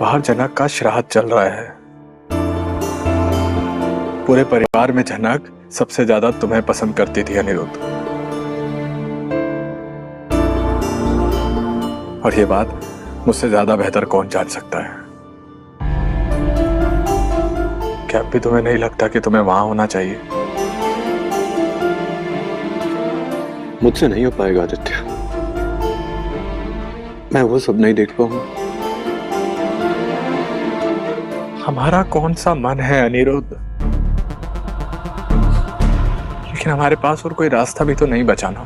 बाहर जनक का श्राद्ध चल रहा है। पूरे परिवार में जनक सबसे ज्यादा तुम्हें पसंद करती थी अनिरुद्ध, और ये बात मुझसे ज्यादा बेहतर कौन जान सकता है। क्या अब भी तुम्हें नहीं लगता कि तुम्हें वहां होना चाहिए? मुझसे नहीं हो पाएगा आदित्य, मैं वो सब नहीं देख पाऊंगा। हमारा कौन सा मन है अनिरुद्ध, लेकिन हमारे पास और कोई रास्ता भी तो नहीं बचा ना।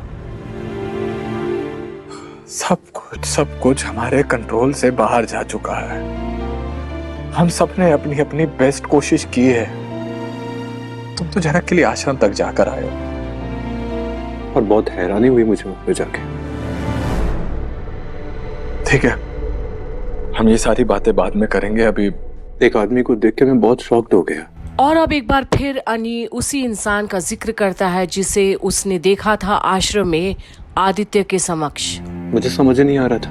सब कुछ हमारे कंट्रोल से बाहर जा चुका है। हम सबने अपनी अपनी बेस्ट कोशिश की है। तुम तो जनक के लिए आश्रम तक जाकर आए हो, और बहुत हैरानी हुई मुझे वहां पे जाके। ठीक है, हम ये सारी बातें बाद में करेंगे। अभी एक आदमी को देख के मैं बहुत शॉक्ड हो गया। और अब एक बार फिर अनी उसी इंसान का जिक्र करता है जिसे उसने देखा था आश्रम में आदित्य के समक्ष। मुझे समझ नहीं आ रहा था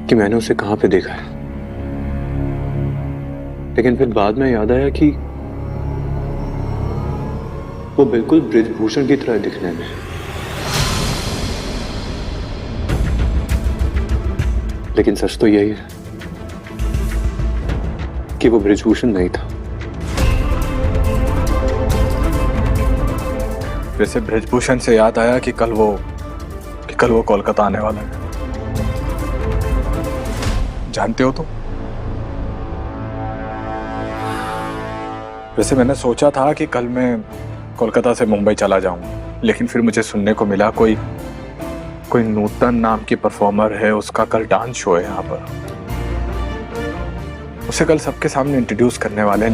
कि मैंने उसे कहां पे देखा है, लेकिन फिर बाद में याद आया कि वो बिल्कुल बृजभूषण की तरह दिखने में। लेकिन सच तो यही है कि वो बृजभूषण नहीं था। वैसे बृजभूषण से याद आया कि कल वो कोलकाता आने वाला है। जानते हो तो? वैसे मैंने सोचा था कि कल मैं कोलकाता से मुंबई चला जाऊं, लेकिन फिर मुझे सुनने को मिला कोई नूतन नाम की परफॉर्मर है, उसका कल डांस शो है यहाँ पर। उसे कल सबके सामने इंट्रोड्यूस करने वाले हैं,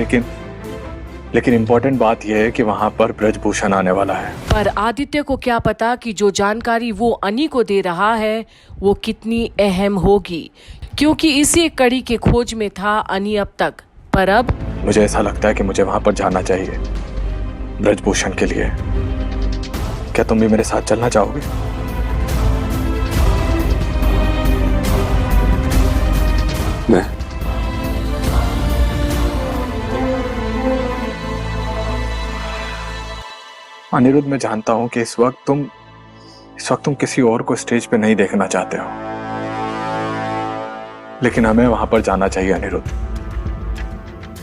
लेकिन इंपॉर्टेंट बात यह है कि वहां पर बृजभूषण आने वाला है। पर आदित्य को क्या पता कि जो जानकारी वो अनी को दे रहा है वो कितनी अहम होगी, क्योंकि इसी कड़ी के खोज में था अनी अब तक। पर अब मुझे ऐसा लगता है कि मुझे वहां पर जाना चाहिए बृजभूषण के लिए। क्या तुम भी मेरे साथ चलना चाहोगे? मैं अनिरुद्ध, मैं जानता हूं कि इस वक्त तुम किसी और को स्टेज पे नहीं देखना चाहते हो, लेकिन हमें वहां पर जाना चाहिए अनिरुद्ध।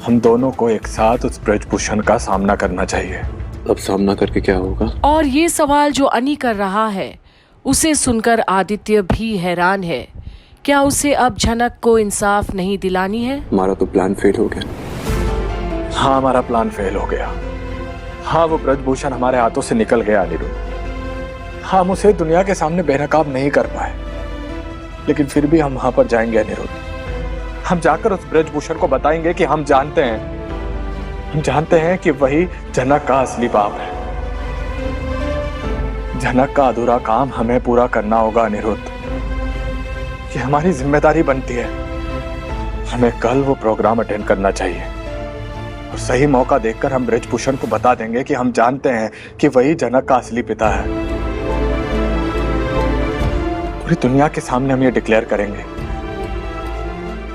हम दोनों को एक साथ उस बृजभूषण का सामना करना चाहिए। अब सामना करके क्या होगा? और ये सवाल जो अनी कर रहा है उसे सुनकर आदित्य भी हैरान है। क्या उसे अब जनक को इंसाफ नहीं दिलानी है? हमारा तो प्लान फेल हो गया। हाँ, हमारा प्लान फेल हो गया। हाँ, वो बृजभूषण हमारे हाथों से निकल गया अनिरुद्ध। हम उसे दुनिया के सामने बेनकाब नहीं कर पाए, लेकिन फिर भी हम वहां पर जाएंगे अनिरुद्ध। हम जाकर उस बृजभूषण को बताएंगे कि हम जानते हैं कि वही जनक का असली बाप है। जनक का अधूरा काम हमें पूरा करना होगा अनिरुद्ध। ये हमारी जिम्मेदारी बनती है। हमें कल वो प्रोग्राम अटेंड करना चाहिए, और सही मौका देखकर हम बृजभूषण को बता देंगे कि हम जानते हैं कि वही जनक का असली पिता है। पूरी दुनिया के सामने हम ये डिक्लेयर करेंगे।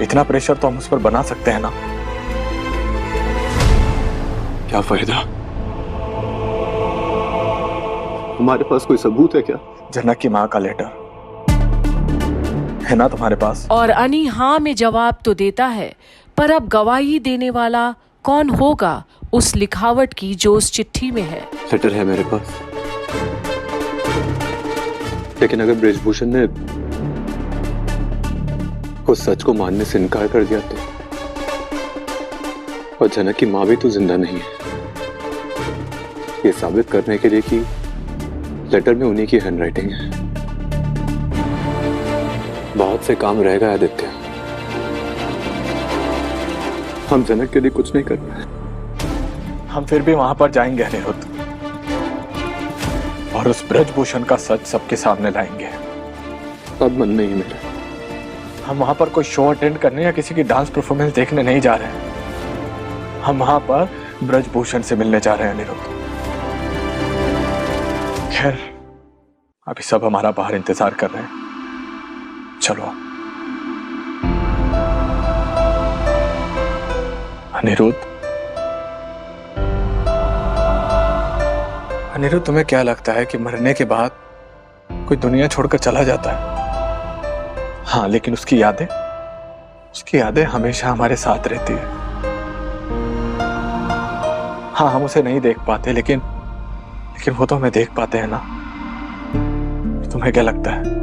इतना प्रेशर तो हम उस पर बना सकते हैं ना? क्या फायदा? हमारे पास कोई सबूत है क्या? जनक की माँ का लेटर है ना तुम्हारे पास? और अनी हाँ में जवाब तो देता है, पर अब गवाही देने वाला कौन होगा उस लिखावट की जो उस चिट्ठी में है? लेटर है मेरे पास, लेकिन अगर बृजभूषण ने उस सच को मानने से इनकार कर दिया तो, और जनक की मां भी तो जिंदा नहीं है, ये साबित करने के लिए कि लेटर में उन्हीं की हैंडराइटिंग है। बहुत से काम रह गए आदित्य। हम जनक के लिए कुछ नहीं कर पाए। हम फिर भी वहां पर जाएंगे अनिरुद्ध, और उस बृजभूषण का सच सबके सामने लाएंगे। अब मन नहीं है मेरा। हम वहां पर कोई शो अटेंड करने या किसी की डांस परफॉर्मेंस देखने नहीं जा रहे हैं। हम वहां पर बृजभूषण से मिलने जा रहे हैं अनिरुद्ध। खैर, अभी सब हमारा बाहर इंतजार कर रहे हैं। चलो। अनिरुद्ध, तुम्हें क्या लगता है कि मरने के बाद कोई दुनिया छोड़कर चला जाता है? हाँ, लेकिन उसकी यादें हमेशा हमारे साथ रहती है। हाँ, हम उसे नहीं देख पाते, लेकिन वो तो हमें देख पाते हैं ना। तुम्हें क्या लगता है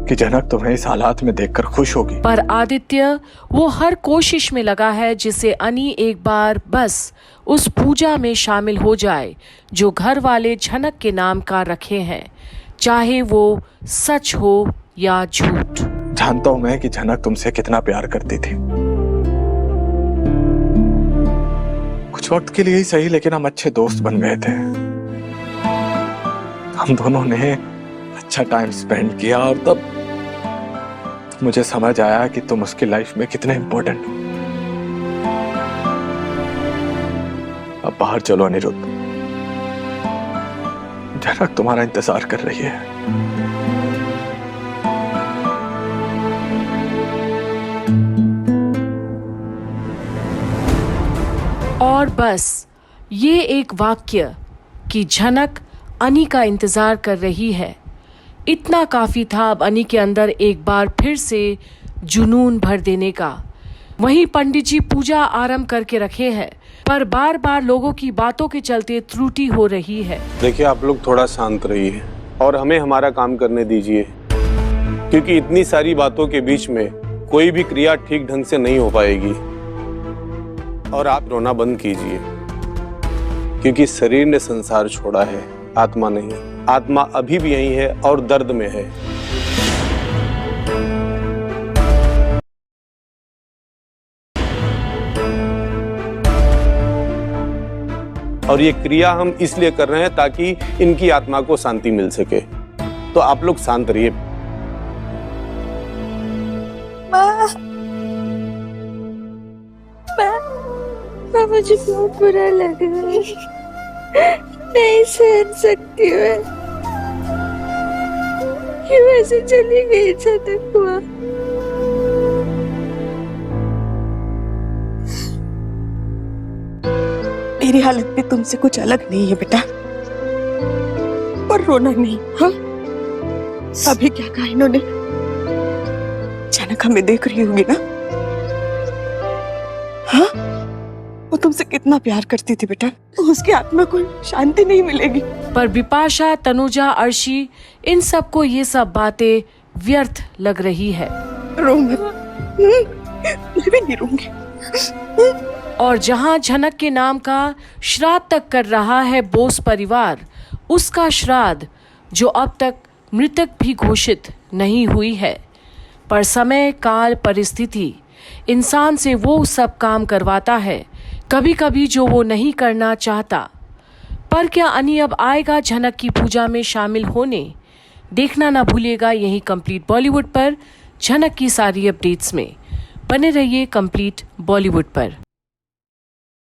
कि जनक तुम्हें इस हालात में देखकर खुश होगी? पर आदित्य वो हर कोशिश में लगा है जिसे अनी एक बार बस उस पूजा में शामिल हो जाए जो घर वाले झनक के नाम का रखे हैं, चाहे वो सच हो या झूठ। जानता हूं मैं कि झनक तुमसे कितना प्यार करती थी। कुछ वक्त के लिए ही सही, लेकिन हम अच्छे दोस्त बन गए थे। हम दोनों ने अच्छा टाइम स्पेंड किया और तब मुझे समझ आया कि तुम उसकी लाइफ में कितने इंपॉर्टेंट हो। अब बाहर चलो अनिरुद्ध, जनक तुम्हारा इंतजार कर रही है। और बस ये एक वाक्य कि झनक अनी का इंतजार कर रही है, इतना काफी था अब अनी के अंदर एक बार फिर से जुनून भर देने का। वहीं पंडित जी पूजा आरंभ करके रखे हैं, पर बार बार लोगों की बातों के चलते त्रुटि हो रही है। देखिए, आप लोग थोड़ा शांत रहिए और हमें हमारा काम करने दीजिए, क्योंकि इतनी सारी बातों के बीच में कोई भी क्रिया ठीक ढंग से नहीं हो पाएगी। और आप रोना बंद कीजिए, क्योंकि शरीर ने संसार छोड़ा है, आत्मा नहीं। आत्मा अभी भी यही है और दर्द में है। और ये क्रिया हम इसलिए कर रहे हैं ताकि इनकी आत्मा को शांति मिल सके। तो आप लोग शांत रहिए। माँ, मुझे बहुत बुरा लग रहा है, नहीं सहन सकती मैं। क्यों ऐसे चली गई अचानक हुआ? मेरी हालत भी तुमसे कुछ अलग नहीं है बेटा, पर रोना नहीं। हाँ, अभी क्या कहा इन्होंने? जनक हमें देख रही होगी ना? हाँ, वो तुमसे कितना प्यार करती थी बेटा, उसकी आत्मा को शांति नहीं मिलेगी। पर बिपाशा, तनुजा, अर्शी, इन सबको ये सब बातें व्यर्थ लग रही है। रो मत, मैं भी नहीं रूंगी। और जहां झनक के नाम का श्राद्ध तक कर रहा है बोस परिवार, उसका श्राद्ध जो अब तक मृतक भी घोषित नहीं हुई है, पर समय काल परिस्थिति इंसान से वो सब काम करवाता है कभी कभी जो वो नहीं करना चाहता। पर क्या अनी अब आएगा झनक की पूजा में शामिल होने? देखना ना भूलिएगा यही कंप्लीट बॉलीवुड पर झनक की सारी अपडेट्स में। बने रहिए कंप्लीट बॉलीवुड पर।